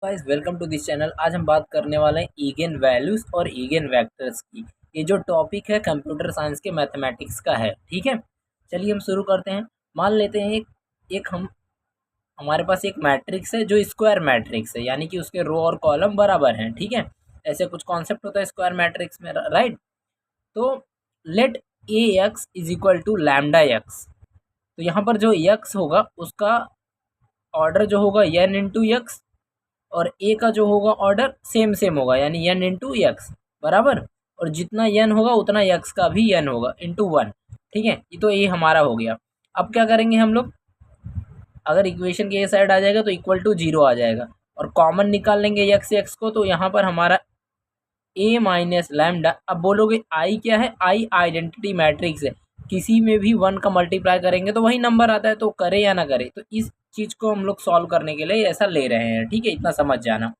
Guys welcome to this channel. आज हम बात करने वाले हैं ईगन वैल्यूज और ईगन वेक्टर्स की। ये जो टॉपिक है कंप्यूटर साइंस के मैथमेटिक्स का है। ठीक है, चलिए हम शुरू करते हैं। मान लेते हैं एक हम हमारे पास एक मैट्रिक्स है जो स्क्वायर मैट्रिक्स है, यानी कि उसके रो और कॉलम बराबर हैं। ठीक है, ऐसे कुछ कॉन्सेप्ट होता है स्क्वायर मैट्रिक्स में, राइट। तो let A x is equal to lambda x. तो यहाँ पर जो एक्स होगा उसका ऑर्डर जो होगा एन इंटू एक्स, और ए का जो होगा ऑर्डर सेम सेम होगा, यानी एन इंटू एक्स बराबर। और जितना एन होगा उतना एक्स का भी एन होगा इंटू वन। ठीक है, ये तो ये हमारा हो गया। अब क्या करेंगे हम लोग, अगर इक्वेशन के ये साइड आ जाएगा तो इक्वल टू जीरो आ जाएगा, और कॉमन निकाल लेंगे एक्स एक्स को, तो यहाँ पर हमारा ए माइनस लैम्डा। अब बोलोगे आई क्या है, आई आइडेंटिटी मैट्रिक्स है, किसी में भी वन का मल्टीप्लाई करेंगे तो वही नंबर आता है, तो करे या ना करे। तो इस चीज़ को हम लोग सॉल्व करने के लिए ऐसा ले रहे हैं। ठीक है, इतना समझ जाना।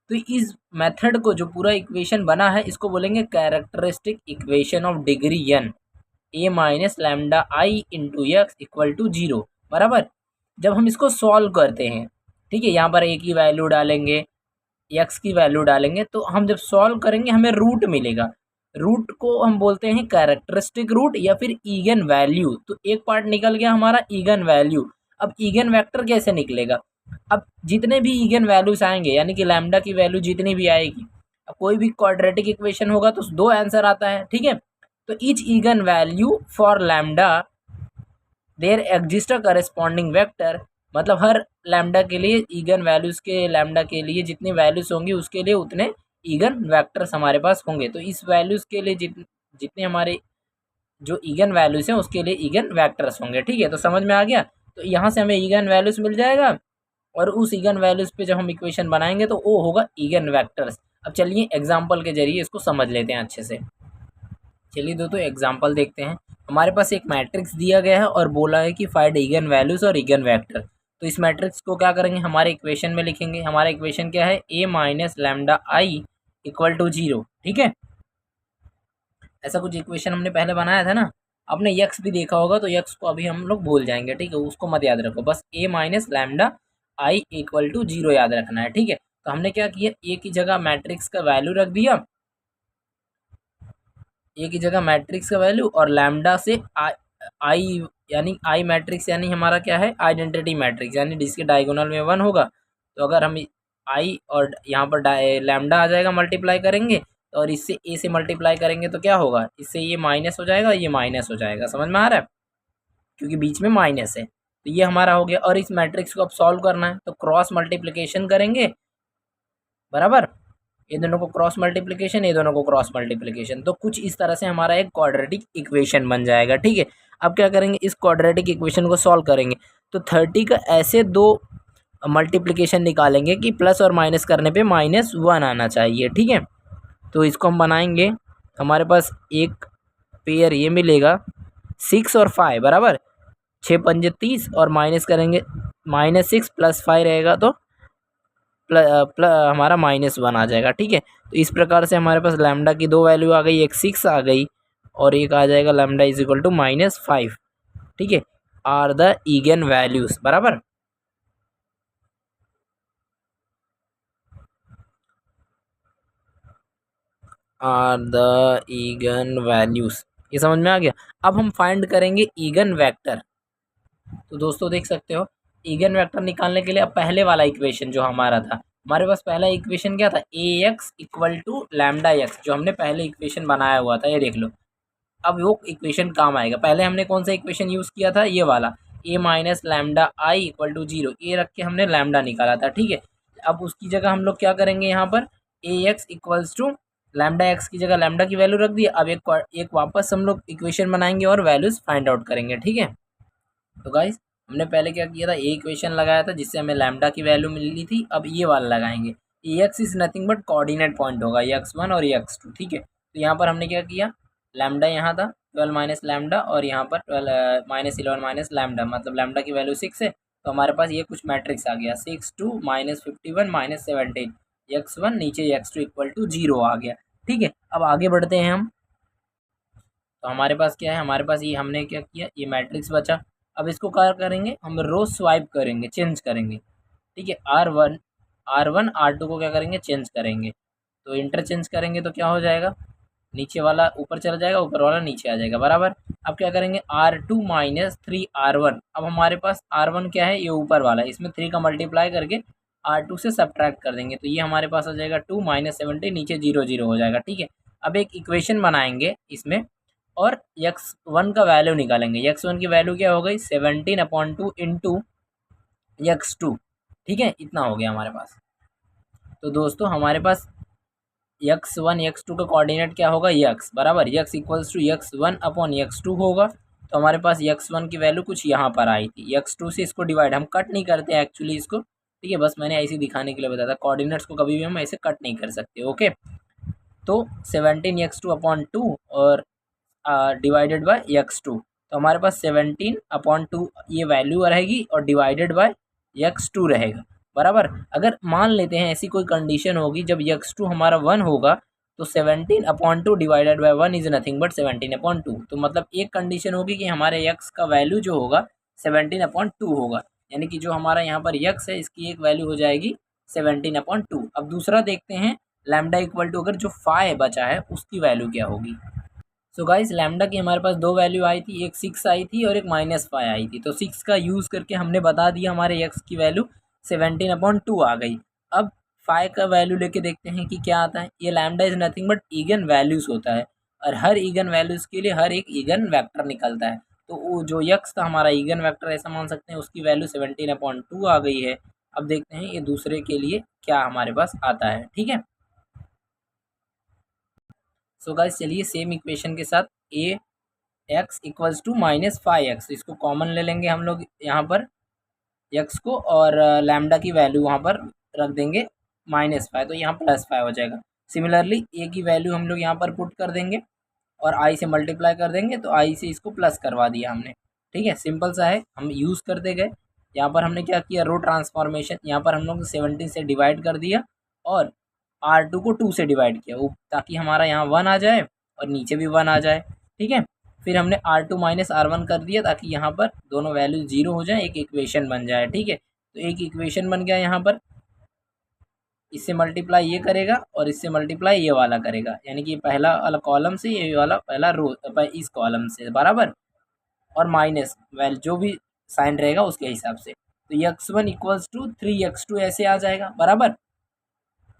तो इस मेथड को, जो पूरा इक्वेशन बना है, इसको बोलेंगे characteristic equation of degree n, A minus lambda I into x equal to zero बराबर। जब हम इसको सॉल्व करते हैं, ठीक है, यहाँ पर ए की वैल्यू डालेंगे, एक्स की वैल्यू डालेंगे, तो हम जब सॉल्व करेंगे हमें रूट मिलेगा। रूट को हम बोलते हैं कैरेक्टरिस्टिक रूट या फिर ईगन वैल्यू। तो एक पार्ट निकल गया हमारा ईगन वैल्यू। अब ईगन वेक्टर कैसे निकलेगा, अब जितने भी ईगन वैल्यूज आएंगे, यानी कि लैम्डा की वैल्यू जितनी भी आएगी, अब कोई भी क्वाड्रेटिक इक्वेशन होगा तो दो आंसर आता है। ठीक है, तो each eigen value for lambda there exist a corresponding vector, मतलब हर लैम्डा के लिए, ईगन वैल्यूज के लैम्डा के लिए जितनी वैल्यूज होंगी उसके लिए उतने ईगन वेक्टर्स हमारे पास होंगे। तो इस वैल्यूज के लिए जितने हमारे जो ईगन वैल्यूज हैं उसके लिए ईगन वेक्टर्स होंगे। ठीक है, तो समझ में आ गया। तो यहाँ से हमें ईगन वैल्यूज मिल जाएगा, और उस ईगन वैल्यूज पे जब हम इक्वेशन बनाएंगे तो वो होगा ईगन वेक्टर्स। अब चलिए एग्जाम्पल के जरिए इसको समझ लेते हैं अच्छे से। चलिए दोस्तों एग्जाम्पल देखते हैं। हमारे पास एक मैट्रिक्स दिया गया है और बोला है कि फाइंड ईगन वैल्यूज और ईगन वेक्टर। तो इस मैट्रिक्स को क्या करेंगे, हमारे इक्वेशन में लिखेंगे। हमारा इक्वेशन क्या है, A minus lambda I equal to zero. ठीक है, ऐसा कुछ इक्वेशन हमने पहले बनाया था ना। आपने यक्स भी देखा होगा, तो यक्स को अभी हम लोग भूल जाएंगे। ठीक है, उसको मत याद रखो, बस A minus lambda I equal to zero याद रखना है। ठीक है, तो हमने क्या किया, ए की जगह मैट्रिक्स का वैल्यू रख दिया, ए की जगह मैट्रिक्स का वैल्यू, और लैम्डा से आई, यानी आई मैट्रिक्स, यानी हमारा क्या है, आइडेंटिटी मैट्रिक्स, यानी जिसके डायगोनल में वन होगा। तो अगर हम आई और यहाँ पर लैम्डा आ जाएगा, मल्टीप्लाई करेंगे, और इससे ए से मल्टीप्लाई करेंगे तो क्या होगा, इससे ये माइनस हो जाएगा, ये माइनस हो जाएगा। समझ में आ रहा है, क्योंकि बीच में माइनस है। तो ये हमारा हो गया, और इस मैट्रिक्स को अब सॉल्व करना है तो क्रॉस मल्टीप्लिकेशन करेंगे बराबर। ये दोनों को क्रॉस मल्टीप्लिकेशन, ये दोनों को क्रॉस मल्टीप्लिकेशन, तो कुछ इस तरह से हमारा एक क्वाड्रेटिक इक्वेशन बन जाएगा। ठीक है, अब क्या करेंगे, इस क्वाड्रेटिक इक्वेशन को सॉल्व करेंगे। तो 30 का ऐसे दो मल्टीप्लिकेशन निकालेंगे कि प्लस और माइनस करने पे -1 आना चाहिए। ठीक है, तो इसको हम बनाएंगे। हमारे पास एक पेयर ये मिलेगा 6 और 5 बराबर, 6 पंजे 30, और माइनस करेंगे, -6 + 5 रहेगा तो हमारा -1 आ जाएगा। ठीक है, तो इस प्रकार से हमारे पास लैम्डा की दो वैल्यू आ गई, एक 6 आ गई और एक आ जाएगा लैम्डा इज इक्वल टू -5। ठीक है, आर द ईगन वैल्यूज बराबर, आर द ईगन वैल्यूज। ये समझ में आ गया। अब हम फाइंड करेंगे ईगन वेक्टर। तो दोस्तों देख सकते हो, ईगन वेक्टर निकालने के लिए अब पहले वाला इक्वेशन जो हमारा था, हमारे पास पहला इक्वेशन क्या था, A X equal to lambda X, जो हमने पहले इक्वेशन बनाया हुआ था, ये देख लो। अब वो इक्वेशन काम आएगा। पहले हमने कौन सा इक्वेशन यूज़ किया था, ये वाला, A minus lambda I equal to zero, ये रख के हमने लैम्डा निकाला था। ठीक है, अब उसकी जगह हम लोग क्या करेंगे, यहाँ पर A X equals to lambda X की जगह लैम्डा की वैल्यू रख दी। अब एक वापस हम लोग इक्वेशन बनाएंगे और वैल्यूज फाइंड आउट करेंगे। ठीक है, तो गाइस हमने पहले क्या किया था, ए इक्वेशन लगाया था जिससे हमें लैम्डा की वैल्यू मिली थी। अब ये वाला लगाएंगे, A x is nothing but coordinate point होगा, x1 और x2। ठीक है, तो यहाँ पर हमने क्या किया, लैम्डा यहाँ था 12 माइनस लैम्डा, और यहाँ पर 12 -11 माइनस लैम्डा, मतलब लैम्डा की वैल्यू 6 है। तो हमारे पास ये कुछ मैट्रिक्स आ गया, 6 2 -51 -17, x1 नीचे x2 इक्वल टू 0 आ गया। ठीक है, अब आगे बढ़ते हैं हम। तो हमारे पास क्या है, हमारे पास ये हमने क्या किया, ये मैट्रिक्स बचा। अब इसको क्या करेंगे, हम रो स्वाइप करेंगे, चेंज करेंगे। ठीक है, R1 R1 R2 को क्या करेंगे, चेंज करेंगे। तो इंटरचेंज करेंगे तो क्या हो जाएगा, नीचे वाला ऊपर चला जाएगा, ऊपर वाला नीचे आ जाएगा, बराबर। अब क्या करेंगे, R2 माइनस 3R1। अब हमारे पास R1 क्या है, ये ऊपर वाला है, इसमें 3 का मल्टीप्लाई करके R2 से सब्ट्रैक्ट कर देंगे, तो ये हमारे पास आ जाएगा 2 माइनस 70, नीचे 0 0 हो जाएगा, ठीक है। अब एक इक्वेशन बनाएंगे इसमें और x1 का वैल्यू निकालेंगे। x1 की वैल्यू क्या हो गई, 17/2 इंटू x2, ठीक है, इतना हो गया हमारे पास। तो दोस्तों हमारे पास x1 x2 का कोऑर्डिनेट क्या होगा, x, बराबर x equals to x1 upon x2 होगा। तो हमारे पास x1 की वैल्यू कुछ यहाँ पर आई थी, x2 से इसको डिवाइड, हम कट नहीं करते एक्चुअली इसको, ठीक है, बस मैंने ऐसे दिखाने के लिए बताया था, कोऑर्डिनेट्स को कभी भी हम ऐसे कट नहीं कर सकते, ओके। तो 17x2/2 और डिवाइडेड बाय x2, तो हमारे पास 17/2 ये वैल्यू रहेगी और डिवाइडेड बाय x2 रहेगा, बराबर। अगर मान लेते हैं ऐसी कोई कंडीशन होगी जब x2 हमारा 1 होगा, तो 17/2 divided by 1 is nothing but 17/2। तो मतलब एक कंडीशन होगी कि हमारे x का वैल्यू जो होगा 17/2 होगा, यानी कि जो हमारा यहाँ पर x है इसकी एक वैल्यू हो जाएगी 17/2। अब दूसरा देखते हैं, लैम्डा इक्वल टू अगर जो 5 बचा है उसकी वैल्यू क्या होगी। सो गाइस लैम्डा की हमारे पास दो वैल्यू आई थी, एक 6 आई थी और एक -5 आई थी। तो 6 का यूज़ करके हमने बता दिया हमारे x की वैल्यू 17/2 आ गई। अब 5 का वैल्यू लेके देखते हैं कि क्या आता है। ये lambda is nothing but again values होता है और हर ईगन वैल्यूज़ के लिए हर एक ईगन वेक्टर निकलता है। तो वो जो x था हमारा ईगन वेक्टर ऐसा मान सकते हैं, उसकी वैल्यू 17/2 आ गई है। अब देखते हैं ये दूसरे के लिए क्या हमारे पास आता है, ठीक है। सो गाइस चलिए सेम इक्वेशन के साथ ए एक्स इक्वल्स टू -5x, इसको कॉमन ले लेंगे हम लोग यहाँ पर x को, और लैम्डा की वैल्यू वहाँ पर रख देंगे -5, तो यहाँ +5 हो जाएगा। सिमिलरली ए की वैल्यू हम लोग यहाँ पर पुट कर देंगे और आई से मल्टीप्लाई कर देंगे, तो आई से इसको प्लस करवा दिया हमने, ठीक है। सिंपल सा है, हम यूज़ करते गए। यहाँ पर हमने क्या किया, रो ट्रांसफॉर्मेशन, यहाँ पर हम लोग 17 से डिवाइड कर दिया और R2 को 2 से डिवाइड किया, ताकि हमारा यहाँ 1 आ जाए और नीचे भी 1 आ जाए, ठीक है। फिर हमने R2 माइनस R1 कर दिया ताकि यहाँ पर दोनों वैल्यू 0 हो जाए, एक इक्वेशन बन जाए, ठीक है। तो एक इक्वेशन बन गया यहाँ पर, इससे मल्टीप्लाई ये करेगा और इससे मल्टीप्लाई ये वाला करेगा, यानी कि पहला वाला कॉलम से ये वाला पहला रो इस कॉलम से, बराबर, और माइनस वैल्यू जो भी साइन रहेगा उसके हिसाब से। तो x1 इक्वल्स टू 3x2 ऐसे आ जाएगा, बराबर।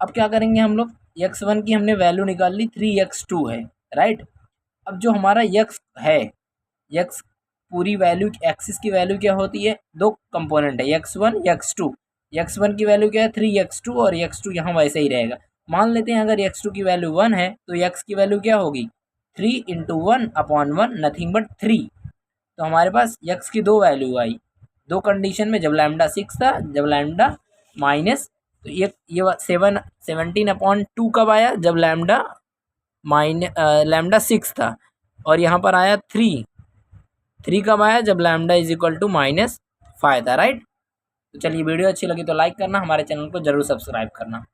अब क्या करेंगे हम लोग, x1 की हमने वैल्यू निकाल ली, 3x2 है, राइट। अब जो हमारा x है, x पूरी वैल्यू एक्सिस की वैल्यू क्या होती है, दो कंपोनेंट है x1 x2। x1 की वैल्यू क्या है 3x2 और x2 यहाँ वैसे ही रहेगा। मान लेते हैं अगर x2 की वैल्यू 1 है तो x की वैल्यू क्या होगी, 3 × 1/1 नथिंग बट 3। तो हमारे पास x की दो वैल्यू आई, दो कंडीशन में, जब लैम्डा 6 था, जब लैम्डा माइनस, तो ये 17/2 कब आया, जब लैम्डा 6 था, और यहाँ पर आया 3 कब आया, जब लैम्डा इज इक्वल टू -5 था, राइट। तो चलिए वीडियो अच्छी लगी तो लाइक करना, हमारे चैनल को जरूर सब्सक्राइब करना।